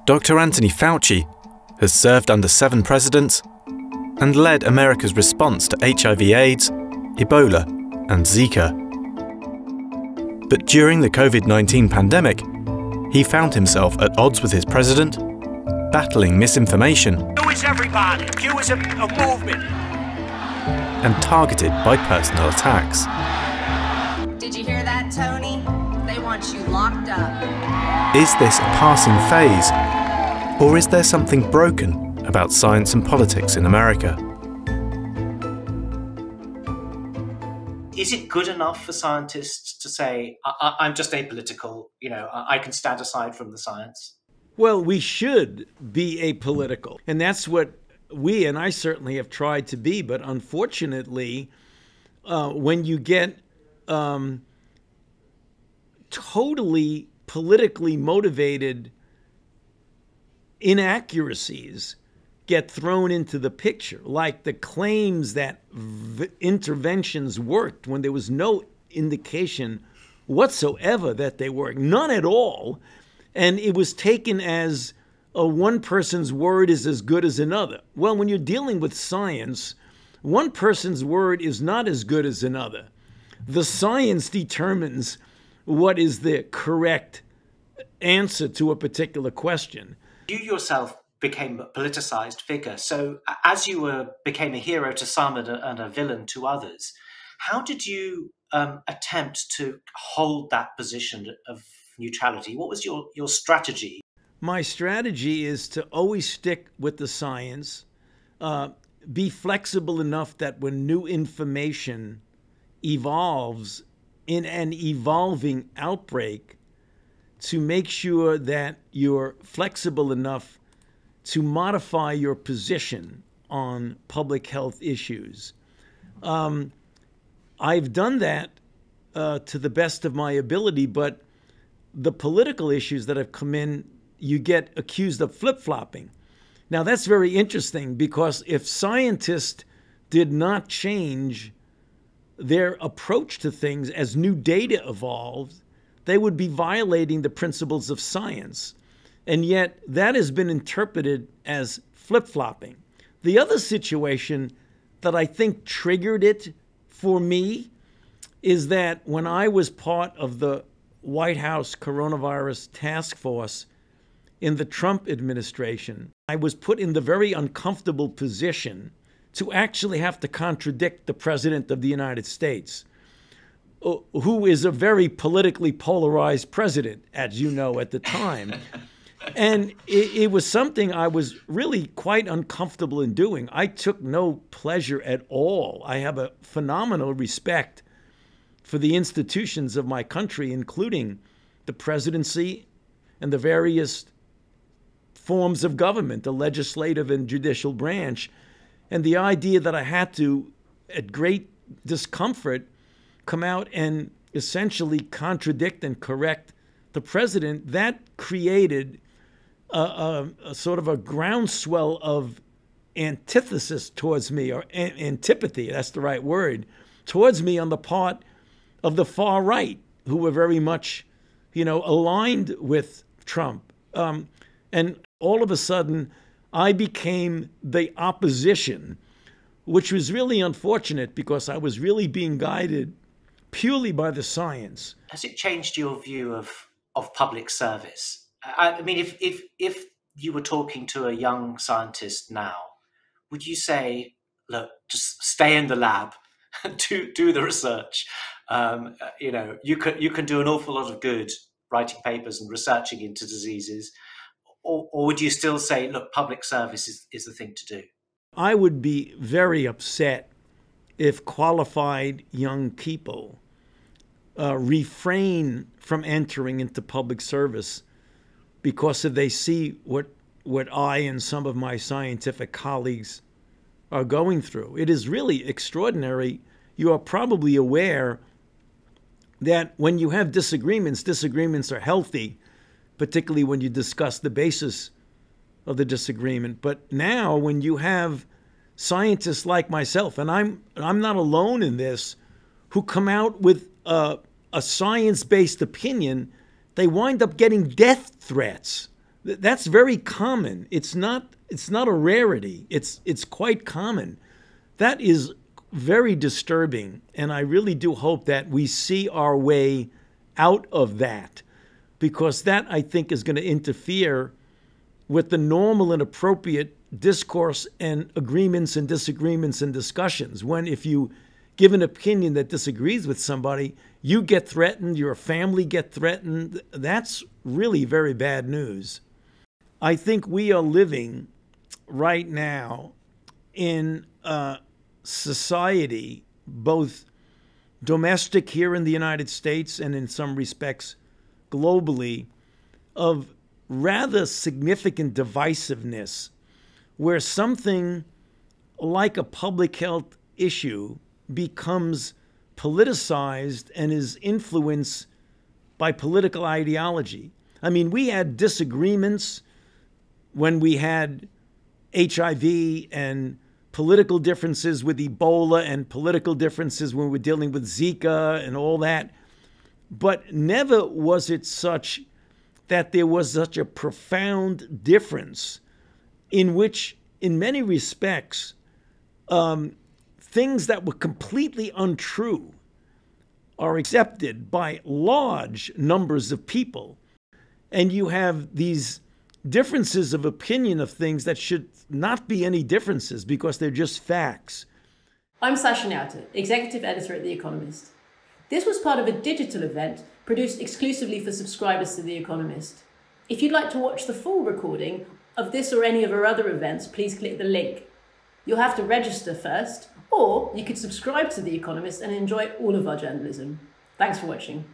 Dr. Anthony Fauci has served under 7 presidents and led America's response to HIV/AIDS, Ebola, and Zika. But during the COVID-19 pandemic, he found himself at odds with his president, battling misinformation, Q is everybody. Q is a movement. and targeted by personal attacks. Did you hear that, Tony? They want you locked up. Is this a passing phase, or is there something broken about science and politics in America? Is it good enough for scientists to say, I'm just apolitical, I can stand aside from the science? Well, we should be apolitical. And that's what we, and I certainly have tried to be. But unfortunately, when you get totally politically motivated inaccuracies get thrown into the picture, like the claims that interventions worked when there was no indication whatsoever that they worked, none at all. And it was taken as one person's word is as good as another. Well, when you're dealing with science, one person's word is not as good as another. The science determines what is the correct answer to a particular question. You yourself became a politicized figure. So as you became a hero to some and a villain to others, how did you attempt to hold that position of neutrality? What was your strategy? My strategy is to always stick with the science, be flexible enough that when new information evolves in an evolving outbreak, to make sure that you're flexible enough to modify your position on public health issues. I've done that to the best of my ability, but the political issues that have come in, you get accused of flip-flopping. Now, that's very interesting, because if scientists did not change their approach to things as new data evolved, they would be violating the principles of science. And yet that has been interpreted as flip-flopping. The other situation that I think triggered it for me is that when I was part of the White House coronavirus task force in the Trump administration, I was put in the very uncomfortable position to actually have to contradict the President of the United States, who is a very politically polarized president, as you know, at the time. And it was something I was really quite uncomfortable in doing. I took no pleasure at all. I have a phenomenal respect for the institutions of my country, including the presidency and the various forms of government, the legislative and judicial branch. And the idea that I had to, at great discomfort, come out and essentially contradict and correct the president, that created a sort of a groundswell of antithesis towards me, or antipathy, that's the right word, towards me on the part of the far right, who were very much, aligned with Trump. And all of a sudden, I became the opposition, which was really unfortunate, because I was really being guided purely by the science. Has it changed your view of public service? I mean, if you were talking to a young scientist now, would you say, look, just stay in the lab, do the research? You can do an awful lot of good writing papers and researching into diseases. Or would you still say, look, public service is the thing to do? I would be very upset if qualified young people refrain from entering into public service because they see what I and some of my scientific colleagues are going through. It is really extraordinary. You are probably aware that when you have disagreements are healthy, particularly when you discuss the basis of the disagreement. But now when you have scientists like myself, and I'm not alone in this, who come out with a science-based opinion, they wind up getting death threats That's very common. It's not a rarity. It's quite common. That is very disturbing, and I really do hope that we see our way out of that, because that, I think, is going to interfere with the normal and appropriate discourse and agreements and disagreements and discussions. When if you give an opinion that disagrees with somebody, you get threatened, your family get threatened. That's really very bad news. I think we are living right now in a society, both domestic here in the United States and in some respects globally, of rather significant divisiveness, where something like a public health issue becomes politicized and is influenced by political ideology. I mean, we had disagreements when we had HIV, and political differences with Ebola, and political differences when we were dealing with Zika and all that. But never was it such that there was such a profound difference in which, in many respects, things that were completely untrue are accepted by large numbers of people. And you have these differences of opinion of things that should not be any differences because they're just facts. I'm Sasha Nauta, Executive Editor at The Economist. This was part of a digital event produced exclusively for subscribers to The Economist. If you'd like to watch the full recording of this or any of our other events, please click the link. You'll have to register first, or you could subscribe to The Economist and enjoy all of our journalism. Thanks for watching.